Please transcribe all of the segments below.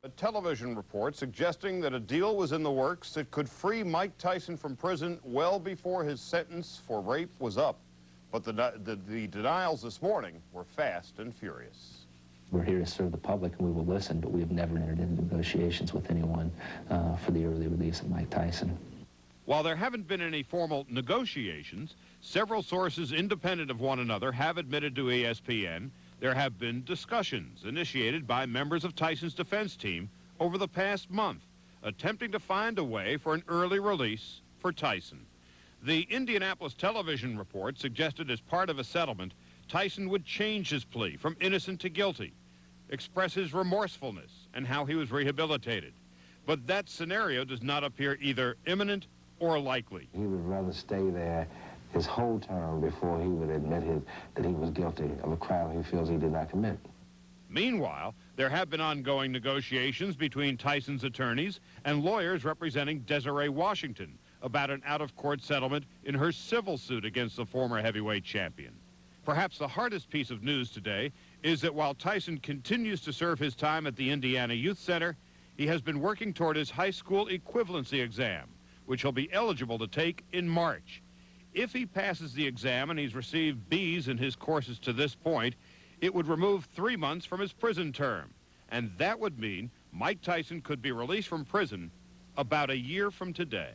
A television report suggesting that a deal was in the works that could free Mike Tyson from prison well before his sentence for rape was up. But the denials this morning were fast and furious. We're here to serve the public, and we will listen, but we have never entered into negotiations with anyone for the early release of Mike Tyson. While there haven't been any formal negotiations, several sources independent of one another have admitted to ESPN there have been discussions initiated by members of Tyson's defense team over the past month, attempting to find a way for an early release for Tyson. The Indianapolis television report suggested as part of a settlement, Tyson would change his plea from innocent to guilty, express his remorsefulness and how he was rehabilitated. But that scenario does not appear either imminent or likely. He would rather stay there his whole term before he would admit that he was guilty of a crime he feels he did not commit. Meanwhile, there have been ongoing negotiations between Tyson's attorneys and lawyers representing Desiree Washington about an out-of-court settlement in her civil suit against the former heavyweight champion. Perhaps the hardest piece of news today is that while Tyson continues to serve his time at the Indiana Youth Center, he has been working toward his high school equivalency exam, which he'll be eligible to take in March. If he passes the exam and he's received B's in his courses to this point, it would remove 3 months from his prison term. And that would mean Mike Tyson could be released from prison about a year from today.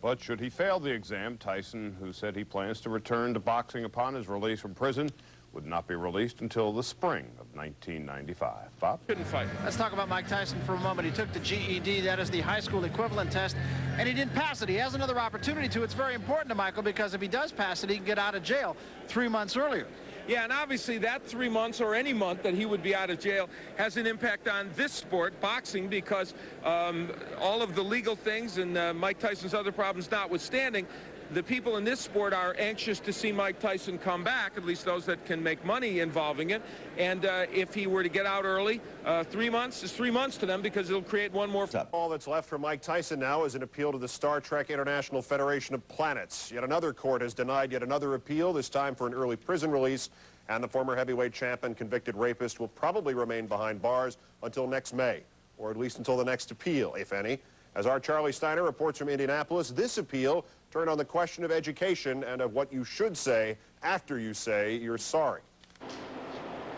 But should he fail the exam, Tyson, who said he plans to return to boxing upon his release from prison, would not be released until the spring of 1995. Bob? Couldn't fight. Let's talk about Mike Tyson for a moment. He took the GED, that is the high school equivalent test, and he didn't pass it. He has another opportunity to. It's very important to Michael because if he does pass it, he can get out of jail 3 months earlier. Yeah, and obviously that 3 months or any month that he would be out of jail has an impact on this sport, boxing, because all of the legal things and Mike Tyson's other problems notwithstanding, the people in this sport are anxious to see Mike Tyson come back, at least those that can make money involving it. And if he were to get out early, 3 months is 3 months to them because it'll create one more. All that's left for Mike Tyson now is an appeal to the Star Trek International Federation of Planets. Yet another court has denied yet another appeal, this time for an early prison release. And the former heavyweight champ and convicted rapist will probably remain behind bars until next May, or at least until the next appeal, if any. As our Charlie Steiner reports from Indianapolis, this appeal turned on the question of education and of what you should say after you say you're sorry.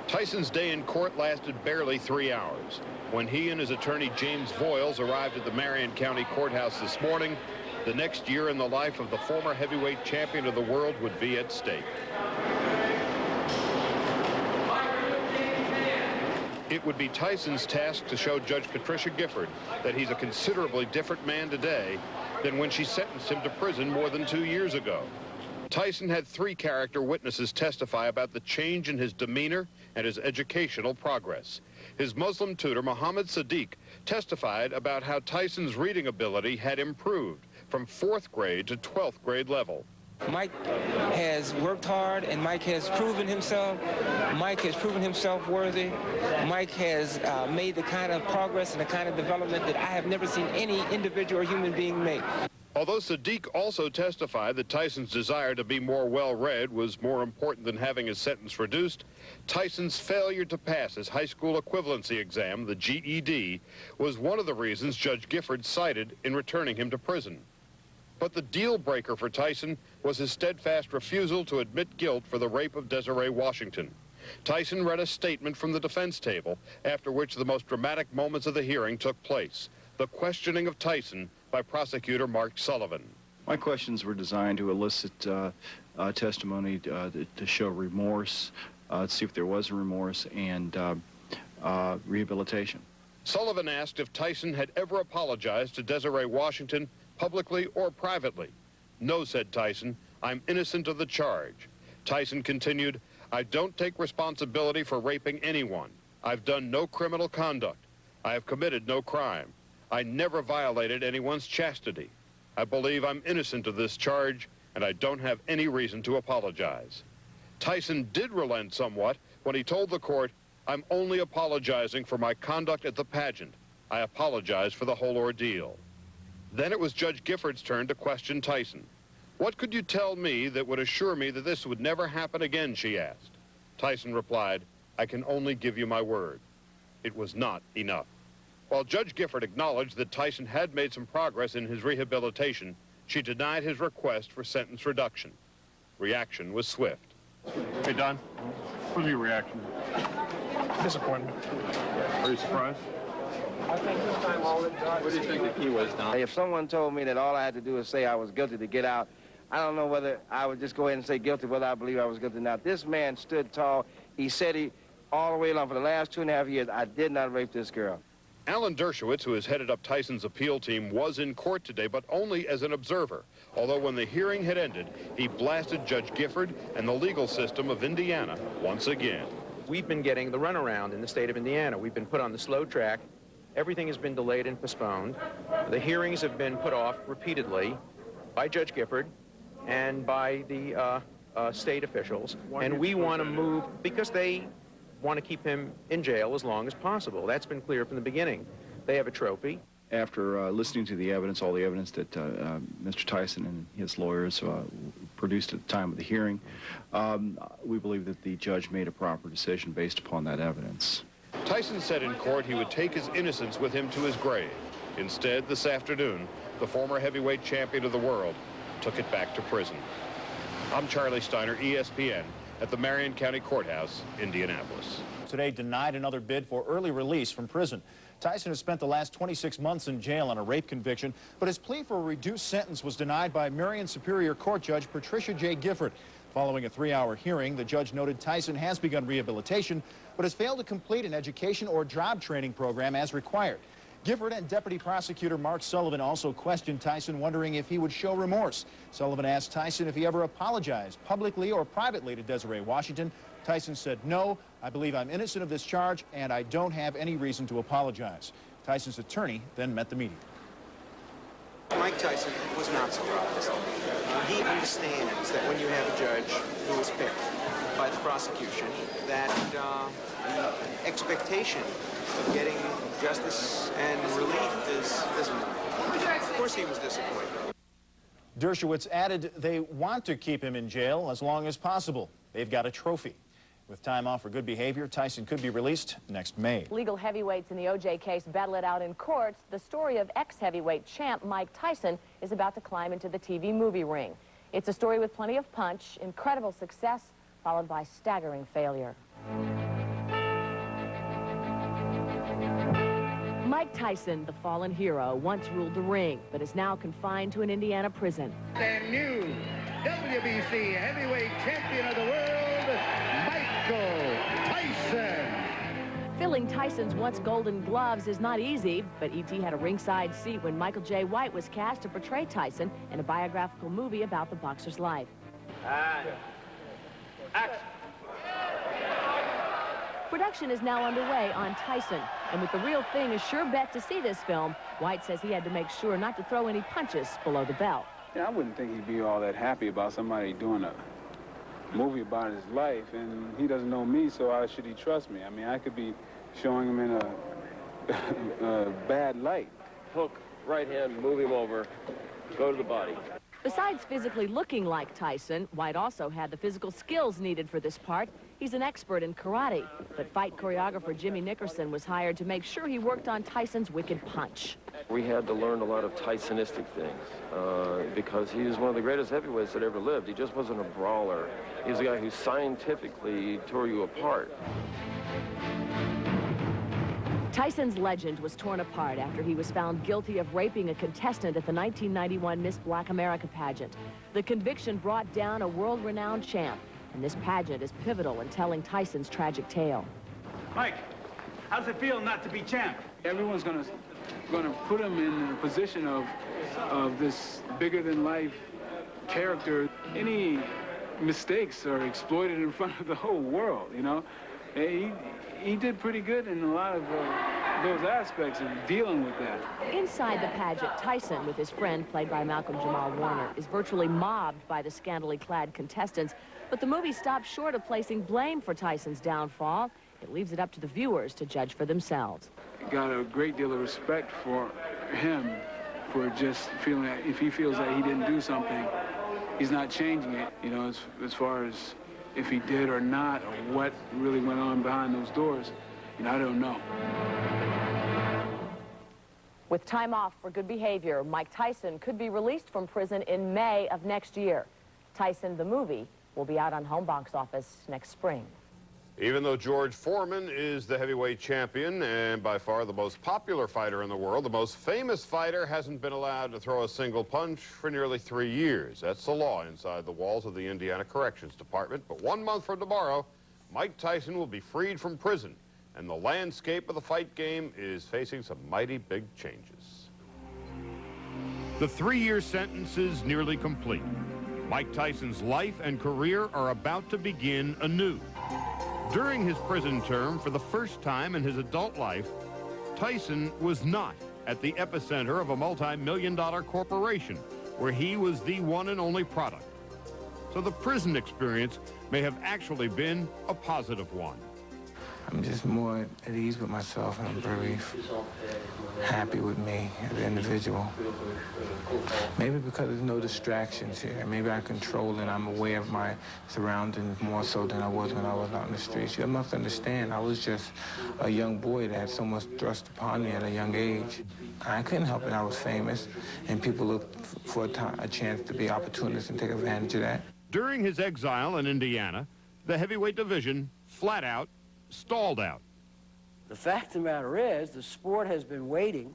Tyson's day in court lasted barely 3 hours. When he and his attorney James Voiles arrived at the Marion County Courthouse this morning, the next year in the life of the former heavyweight champion of the world would be at stake. It would be Tyson's task to show Judge Patricia Gifford that he's a considerably different man today than when she sentenced him to prison more than 2 years ago. Tyson had 3 character witnesses testify about the change in his demeanor and his educational progress. His Muslim tutor, Muhammad Sadiq, testified about how Tyson's reading ability had improved from 4th grade to 12th grade level. Mike has worked hard, and Mike has proven himself. Mike has proven himself worthy. Mike has made the kind of progress and the kind of development that I have never seen any individual or human being make. Although Sadiq also testified that Tyson's desire to be more well-read was more important than having his sentence reduced, Tyson's failure to pass his high school equivalency exam, the GED, was one of the reasons Judge Gifford cited in returning him to prison. But the deal breaker for Tyson was his steadfast refusal to admit guilt for the rape of Desiree Washington. Tyson read a statement from the defense table, after which the most dramatic moments of the hearing took place, the questioning of Tyson by prosecutor Mark Sullivan. My questions were designed to elicit testimony to show remorse, to see if there was remorse, and rehabilitation. Sullivan asked if Tyson had ever apologized to Desiree Washington publicly or privately. No, said Tyson, I'm innocent of the charge. Tyson continued, I don't take responsibility for raping anyone. I've done no criminal conduct. I have committed no crime. I never violated anyone's chastity. I believe I'm innocent of this charge, and I don't have any reason to apologize. Tyson did relent somewhat when he told the court, I'm only apologizing for my conduct at the pageant. I apologize for the whole ordeal. Then it was Judge Gifford's turn to question Tyson. What could you tell me that would assure me that this would never happen again, she asked. Tyson replied, I can only give you my word. it was not enough. While Judge Gifford acknowledged that Tyson had made some progress in his rehabilitation, she denied his request for sentence reduction. Reaction was swift. Hey, Don, what's your reaction? Disappointment. Are you surprised? What do you think the key was, Don? If someone told me that all I had to do was say I was guilty to get out, I don't know whether I would just go ahead and say guilty, whether I believe I was guilty or not. This man stood tall. He said all the way along for the last 2.5 years, I did not rape this girl. Alan Dershowitz, who has headed up Tyson's appeal team, was in court today, but only as an observer. Although when the hearing had ended, he blasted Judge Gifford and the legal system of Indiana once again. We've been getting the runaround in the state of Indiana. We've been put on the slow track. Everything has been delayed and postponed. The hearings have been put off repeatedly by Judge Gifford and by the state officials. And we want to move because they want to keep him in jail as long as possible. That's been clear from the beginning. They have a trophy. After listening to the evidence, all the evidence that Mr. Tyson and his lawyers produced at the time of the hearing, we believe that the judge made a proper decision based upon that evidence. Tyson said in court he would take his innocence with him to his grave. Instead, this afternoon, the former heavyweight champion of the world took it back to prison. I'm Charlie Steiner, ESPN, at the Marion County Courthouse, Indianapolis. Today denied another bid for early release from prison. Tyson has spent the last 26 months in jail on a rape conviction, but his plea for a reduced sentence was denied by Marion Superior Court Judge Patricia J. Gifford. Following a 3-hour hearing, the judge noted Tyson has begun rehabilitation, but has failed to complete an education or job training program as required. Gifford and Deputy Prosecutor Mark Sullivan also questioned Tyson, wondering if he would show remorse. Sullivan asked Tyson if he ever apologized publicly or privately to Desiree Washington. Tyson said, "No, I believe I'm innocent of this charge, and I don't have any reason to apologize." Tyson's attorney then met the media. Mike Tyson was not surprised. He understands that when you have a judge who is picked by the prosecution, that an expectation of getting justice and relief isn't. Of course he was disappointed. Dershowitz added they want to keep him in jail as long as possible. They've got a trophy. With time off for good behavior, Tyson could be released next May. Legal heavyweights in the O.J. case battle it out in court. The story of ex-heavyweight champ Mike Tyson is about to climb into the TV movie ring. It's a story with plenty of punch, incredible success, followed by staggering failure. Mike Tyson, the fallen hero, once ruled the ring, but is now confined to an Indiana prison. The new WBC heavyweight champion of the world, Michael Tyson. Filling Tyson's once golden gloves is not easy, but E.T. had a ringside seat when Michael J. White was cast to portray Tyson in a biographical movie about the boxer's life. Action. Production is now underway on Tyson, and with The Real Thing a sure bet to see this film, White says he had to make sure not to throw any punches below the belt. Yeah, I wouldn't think he'd be all that happy about somebody doing a movie about his life, and he doesn't know me, so how should he trust me? I mean, I could be showing him in a bad light. Hook, right hand, move him over, go to the body. Besides physically looking like Tyson, White also had the physical skills needed for this part. He's an expert in karate, but fight choreographer Jimmy Nickerson was hired to make sure he worked on Tyson's wicked punch. We had to learn a lot of Tysonistic things because he was one of the greatest heavyweights that ever lived. He just wasn't a brawler. He was a guy who scientifically tore you apart. Tyson's legend was torn apart after he was found guilty of raping a contestant at the 1991 Miss Black America pageant. The conviction brought down a world-renowned champ, and this pageant is pivotal in telling Tyson's tragic tale. Mike, how's it feel not to be champ? Everyone's gonna put him in a position of this bigger-than-life character. Any mistakes are exploited in front of the whole world, you know? He did pretty good in a lot of those aspects of dealing with that. Inside the pageant, Tyson, with his friend, played by Malcolm Jamal Warner, is virtually mobbed by the scantily clad contestants. But the movie stops short of placing blame for Tyson's downfall. It leaves it up to the viewers to judge for themselves. Got a great deal of respect for him for just feeling that if he feels that he didn't do something, he's not changing it, you know, as far as if he did or not, or what really went on behind those doors. I don't know. With time off for good behavior, Mike Tyson could be released from prison in May of next year. Tyson, the movie, will be out on home box office next spring. Even though George Foreman is the heavyweight champion and by far the most popular fighter in the world, the most famous fighter hasn't been allowed to throw a single punch for nearly 3 years. That's the law inside the walls of the Indiana Corrections Department. But 1 month from tomorrow, Mike Tyson will be freed from prison, and the landscape of the fight game is facing some mighty big changes. The 3-year sentence is nearly complete. Mike Tyson's life and career are about to begin anew. During his prison term, for the first time in his adult life, Tyson was not at the epicenter of a multi-million-dollar corporation where he was the one and only product. So the prison experience may have actually been a positive one. I'm just more at ease with myself, and I'm very happy with me as an individual. Maybe because there's no distractions here. Maybe I control and I'm aware of my surroundings more so than I was when I was out in the streets. You must understand, I was just a young boy that had so much thrust upon me at a young age. I couldn't help it. I was famous, and people looked for a chance to be opportunists and take advantage of that. During his exile in Indiana, the heavyweight division flat out stalled out. The fact of the matter is, the sport has been waiting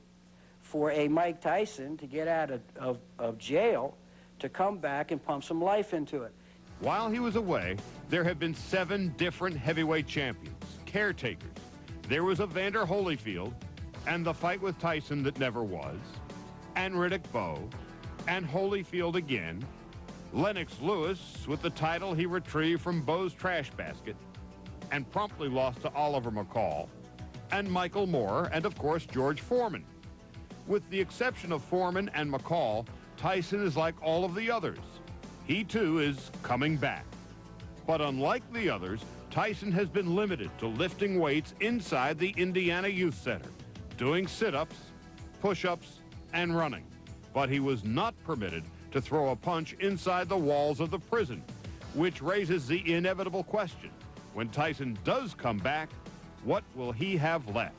for a Mike Tyson to get out of jail to come back and pump some life into it. While he was away, there have been 7 different heavyweight champions, caretakers. There was Evander Holyfield, and the fight with Tyson that never was, and Riddick Bowe, and Holyfield again, Lennox Lewis with the title he retrieved from Bowe's trash basket, and promptly lost to Oliver McCall, and Michael Moore, and of course George Foreman. With the exception of Foreman and McCall, Tyson is like all of the others. He too is coming back. But unlike the others, Tyson has been limited to lifting weights inside the Indiana Youth Center, doing sit-ups, push-ups, and running. But he was not permitted to throw a punch inside the walls of the prison, which raises the inevitable question. When Tyson does come back, what will he have left?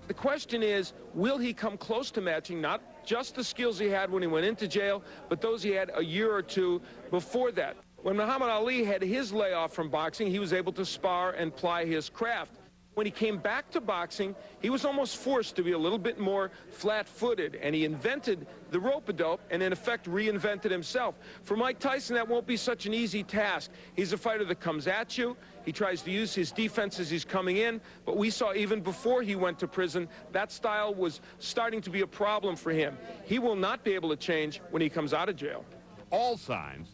The question is, will he come close to matching not just the skills he had when he went into jail, but those he had a year or two before that? When Muhammad Ali had his layoff from boxing, he was able to spar and ply his craft. When he came back to boxing, he was almost forced to be a little bit more flat-footed, and he invented the rope-a-dope and, in effect, reinvented himself. For Mike Tyson, that won't be such an easy task. He's a fighter that comes at you. He tries to use his defense as he's coming in, but we saw even before he went to prison, that style was starting to be a problem for him. He will not be able to change when he comes out of jail. All signs,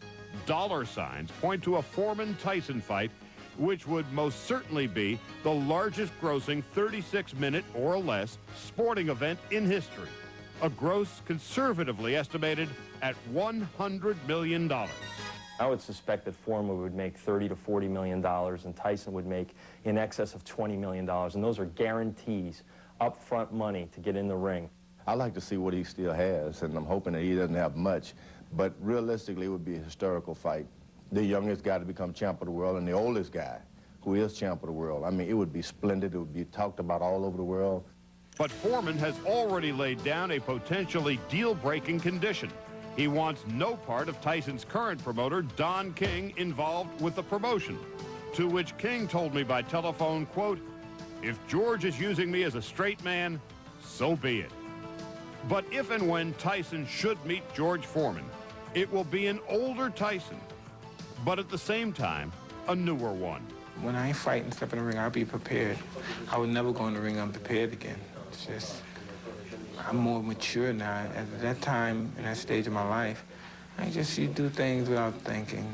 dollar signs, point to a Foreman-Tyson fight, which would most certainly be the largest grossing 36-minute or less sporting event in history. A gross conservatively estimated at $100 million. I would suspect that Foreman would make $30 to $40 million and Tyson would make in excess of $20 million. And those are guarantees, upfront money to get in the ring. I like to see what he still has, and I'm hoping that he doesn't have much. But realistically, it would be a historical fight. The youngest guy to become champ of the world and the oldest guy who is champ of the world. I mean, it would be splendid. It would be talked about all over the world. But Foreman has already laid down a potentially deal-breaking condition. He wants no part of Tyson's current promoter, Don King, involved with the promotion. To which King told me by telephone, quote, "If George is using me as a straight man, so be it." But if and when Tyson should meet George Foreman, it will be an older Tyson, but at the same time, a newer one. When I ain't fighting, step in the ring, I'll be prepared. I would never go in the ring unprepared again. It's just, I'm more mature now. At that time, in that stage of my life, you do things without thinking.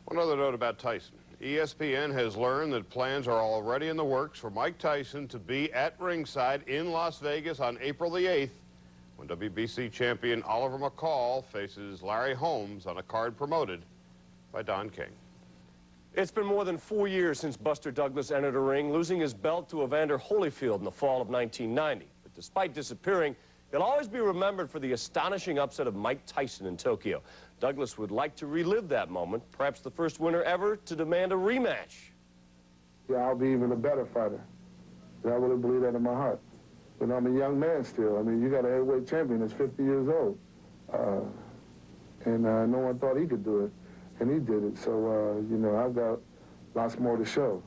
One other note about Tyson. ESPN has learned that plans are already in the works for Mike Tyson to be at ringside in Las Vegas on April the 8th when WBC champion Oliver McCall faces Larry Holmes on a card promoted by Don King. It's been more than 4 years since Buster Douglas entered a ring, losing his belt to Evander Holyfield in the fall of 1990. But despite disappearing, he'll always be remembered for the astonishing upset of Mike Tyson in Tokyo. Douglas would like to relive that moment, perhaps the first winner ever to demand a rematch. Yeah, I'll be even a better fighter. And I really believe that in my heart. But I'm a young man still. I mean, you got a heavyweight champion that's 50 years old. And no one thought he could do it, and he did it. So, you know, I've got lots more to show.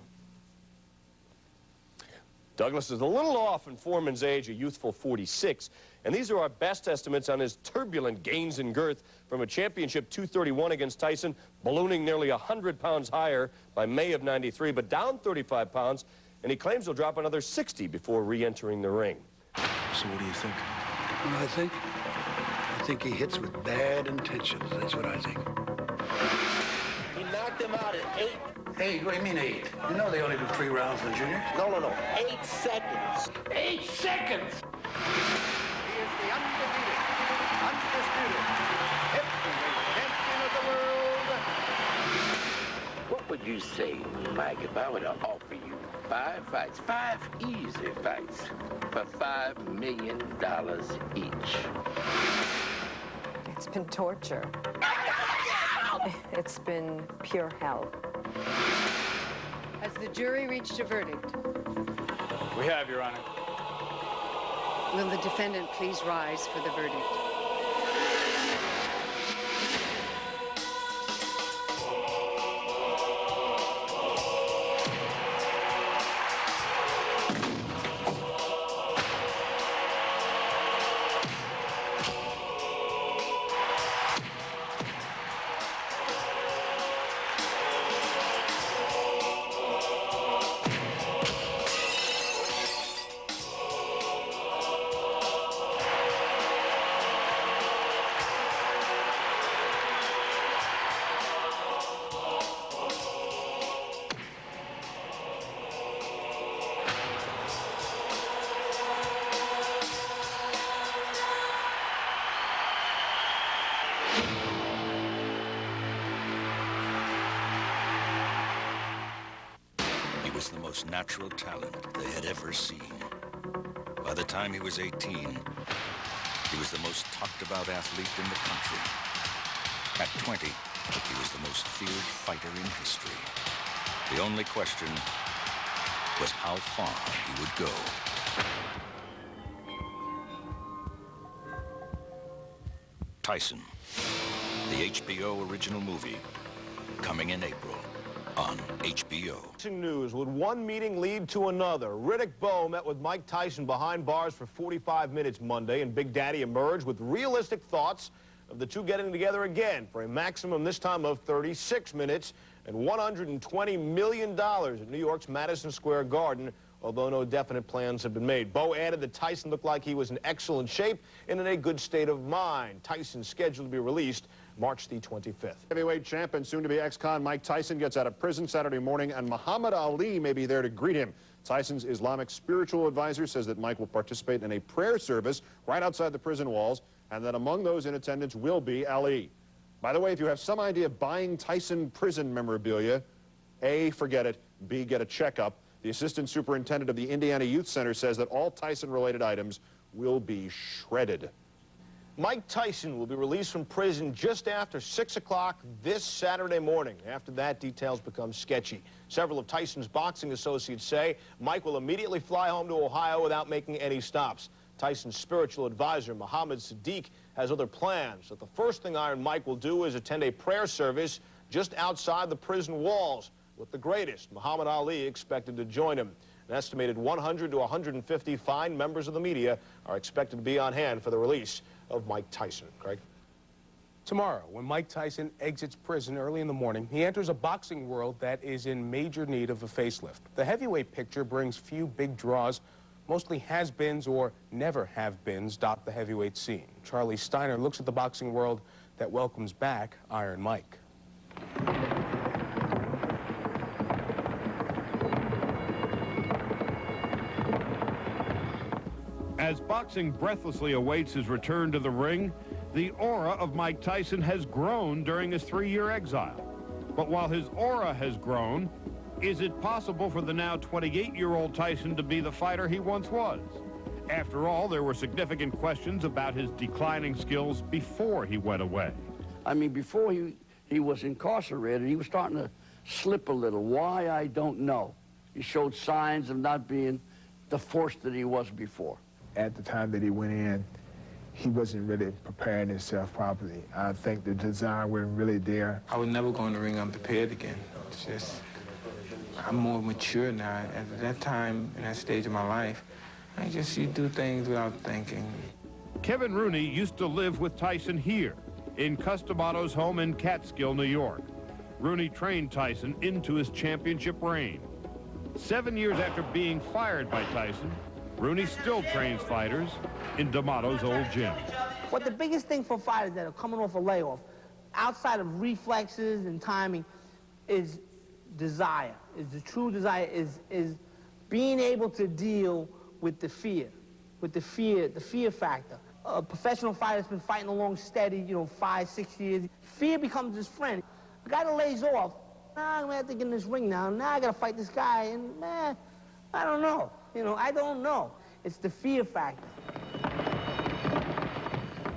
Douglas is a little off in Foreman's age, a youthful 46. And these are our best estimates on his turbulent gains in girth from a championship 231 against Tyson, ballooning nearly 100 pounds higher by May of '93, but down 35 pounds, and he claims he'll drop another 60 before re-entering the ring. So what do you think? What do I think? I think he hits with bad intentions. That's what I think. He knocked him out at 8. 8? What do you mean 8? You know they only do 3 rounds for the juniors. No. 8 seconds. 8 seconds! He is the undefeated, undisputed, heavyweight champion of the world. What would you say, Mike, if I were to offer you 5 fights, 5 easy fights, for $5 million each? It's been torture. It's been pure hell. Has the jury reached a verdict? We have, Your Honor. Will the defendant please rise for the verdict? Was the most natural talent they had ever seen. By the time he was 18, he was the most talked about athlete in the country. At 20, he was the most feared fighter in history. The only question was how far he would go. Tyson, the HBO original movie, coming in April on HBO. News, would one meeting lead to another? Riddick Bowe met with Mike Tyson behind bars for 45 minutes Monday, and Big Daddy emerged with realistic thoughts of the two getting together again for a maximum this time of 36 minutes and $120 million at New York's Madison Square Garden, although no definite plans have been made. Bowe added that Tyson looked like he was in excellent shape and in a good state of mind. Tyson's scheduled to be released March the 25th. Heavyweight champ and soon-to-be ex-con Mike Tyson gets out of prison Saturday morning, and Muhammad Ali may be there to greet him. Tyson's Islamic spiritual advisor says that Mike will participate in a prayer service right outside the prison walls, and that among those in attendance will be Ali. By the way, if you have some idea of buying Tyson prison memorabilia, A, forget it, B, get a checkup. The assistant superintendent of the Indiana Youth Center says that all Tyson-related items will be shredded. Mike Tyson will be released from prison just after 6 o'clock this Saturday morning. After that, details become sketchy. Several of Tyson's boxing associates say Mike will immediately fly home to Ohio without making any stops. Tyson's spiritual advisor, Mohammed Sadiq, has other plans. So the first thing Iron Mike will do is attend a prayer service just outside the prison walls, with the greatest, Muhammad Ali, expected to join him. An estimated 100 to 150 fine members of the media are expected to be on hand for the release of Mike Tyson. Craig? Tomorrow, when Mike Tyson exits prison early in the morning, he enters a boxing world that is in major need of a facelift. The heavyweight picture brings few big draws. Mostly has-beens or never-have-beens dot the heavyweight scene. Charlie Steiner looks at the boxing world that welcomes back Iron Mike. As boxing breathlessly awaits his return to the ring, the aura of Mike Tyson has grown during his 3-year exile. But while his aura has grown, is it possible for the now 28-year-old Tyson to be the fighter he once was? After all, there were significant questions about his declining skills before he went away. I mean, before he was incarcerated, he was starting to slip a little. Why, I don't know. He showed signs of not being the force that he was before. At the time that he went in, he wasn't really preparing himself properly. I think the design wasn't really there. I was never going to ring unprepared again. It's just, I'm more mature now. At that time, in that stage of my life, you do things without thinking. Kevin Rooney used to live with Tyson here in Customato's home in Catskill, New York. Rooney trained Tyson into his championship reign. 7 years after being fired by Tyson, Rooney still trains fighters in D'Amato's old gym. What the biggest thing for fighters that are coming off a layoff, outside of reflexes and timing, is desire. Is the true desire is being able to deal with the fear, the fear factor. A professional fighter's been fighting along steady, 5, 6 years. Fear becomes his friend. A guy that lays off, I'm gonna have to get in this ring now. Now I gotta fight this guy, and I don't know. I don't know. It's the fear factor.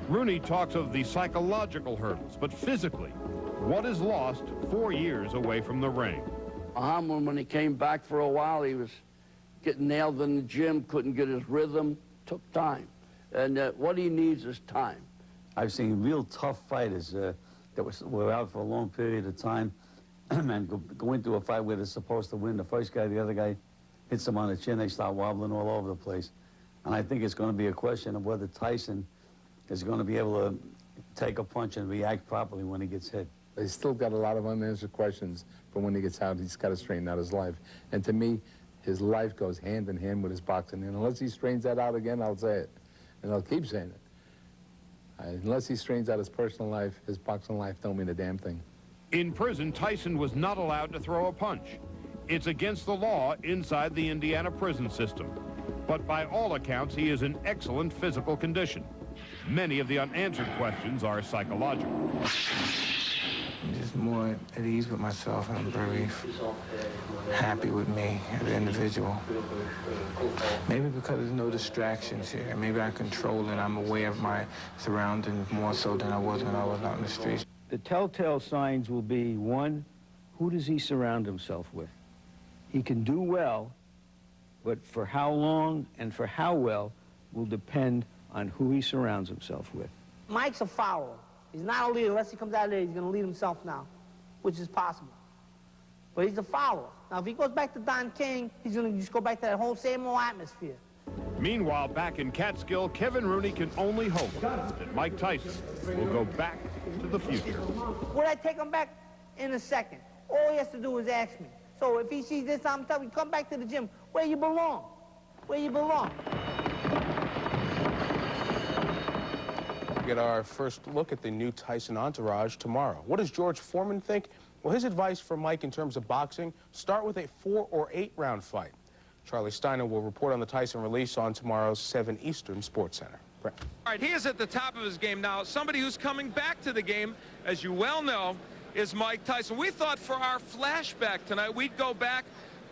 Rooney talks of the psychological hurdles, but physically, what is lost 4 years away from the ring? Muhammad, when he came back for a while, he was getting nailed in the gym, couldn't get his rhythm, took time. And what he needs is time. I've seen real tough fighters that were out for a long period of time and go into a fight where they're supposed to win. The first guy, the other guy hits them on the chin, they start wobbling all over the place. And I think it's going to be a question of whether Tyson is going to be able to take a punch and react properly when he gets hit. He's still got a lot of unanswered questions from when he gets out. He's got to straighten out his life. And to me, his life goes hand in hand with his boxing. And unless he straightens that out again, I'll say it. And I'll keep saying it. Unless he straightens out his personal life, his boxing life don't mean a damn thing. In prison, Tyson was not allowed to throw a punch. It's against the law inside the Indiana prison system. But by all accounts, he is in excellent physical condition. Many of the unanswered questions are psychological. I'm just more at ease with myself, and I'm very happy with me as an individual. Maybe because there's no distractions here. Maybe I control and I'm aware of my surroundings more so than I was when I was out in the streets. The telltale signs will be, one, who does he surround himself with? He can do well, but for how long and for how well will depend on who he surrounds himself with. Mike's a follower. He's not a leader. Unless he comes out of there, he's going to lead himself now, which is possible. But he's a follower. Now, if he goes back to Don King, he's going to just go back to that whole same old atmosphere. Meanwhile, back in Catskill, Kevin Rooney can only hope that Mike Tyson will go back to the future. Would I take him back in a second? All he has to do is ask me. So if he sees this, I'm telling you, come back to the gym where you belong. Where you belong. Get our first look at the new Tyson entourage tomorrow. What does George Foreman think? Well, his advice for Mike in terms of boxing, start with a 4 or 8 round fight. Charlie Steiner will report on the Tyson release on tomorrow's 7 Eastern Sports Center. Brett. All right, he is at the top of his game now. Somebody who's coming back to the game, as you well know, is Mike Tyson. We thought for our flashback tonight, we'd go back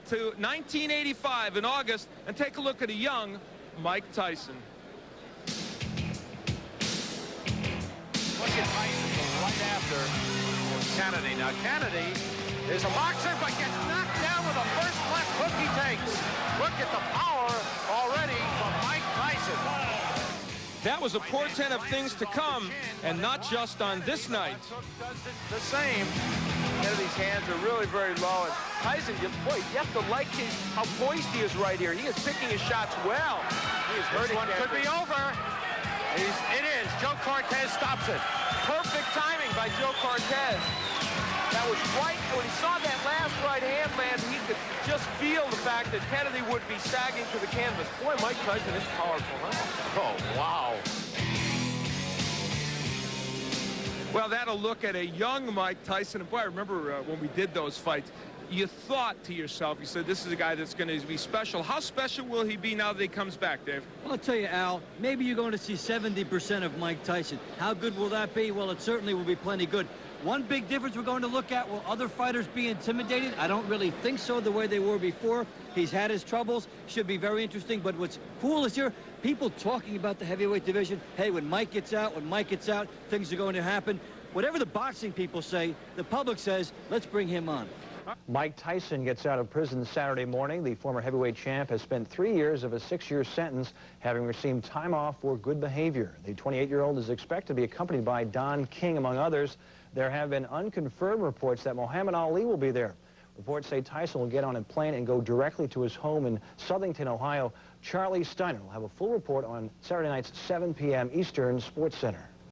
to 1985 in August and take a look at a young Mike Tyson. Look at Tyson right after Kennedy. Now, Kennedy is a boxer, but gets knocked down with the first left hook he takes. Look at the power already from Mike Tyson. That was a portent of things to come, and not just on this night. Does the same. Kennedy's hands are really very low. And Tyson, boy, you have to like how poised he is right here. He is picking his shots well. He is hurting. This one could be over. It is. Joe Cortez stops it. Perfect timing by Joe Cortez. That was right. When he saw that last right hand land, he could just feel the fact that Kennedy would be sagging to the canvas. Boy, Mike Tyson is powerful, huh? Oh, wow. Well, that'll look at a young Mike Tyson. And boy, I remember when we did those fights, you thought to yourself, you said, this is a guy that's going to be special. How special will he be now that he comes back, Dave? Well, I'll tell you, Al, maybe you're going to see 70% of Mike Tyson. How good will that be? Well, it certainly will be plenty good. One big difference we're going to look at, will other fighters be intimidated? I don't really think so the way they were before. He's had his troubles. Should be very interesting. But what's cool is here, people talking about the heavyweight division. Hey, when Mike gets out, things are going to happen. Whatever the boxing people say, the public says, let's bring him on. Mike Tyson gets out of prison Saturday morning. The former heavyweight champ has spent 3 years of a 6-year sentence, having received time off for good behavior. The 28-year-old is expected to be accompanied by Don King, among others. There have been unconfirmed reports that Muhammad Ali will be there. Reports say Tyson will get on a plane and go directly to his home in Southington, Ohio. Charlie Steiner will have a full report on Saturday night's 7 p.m. Eastern Sports Center.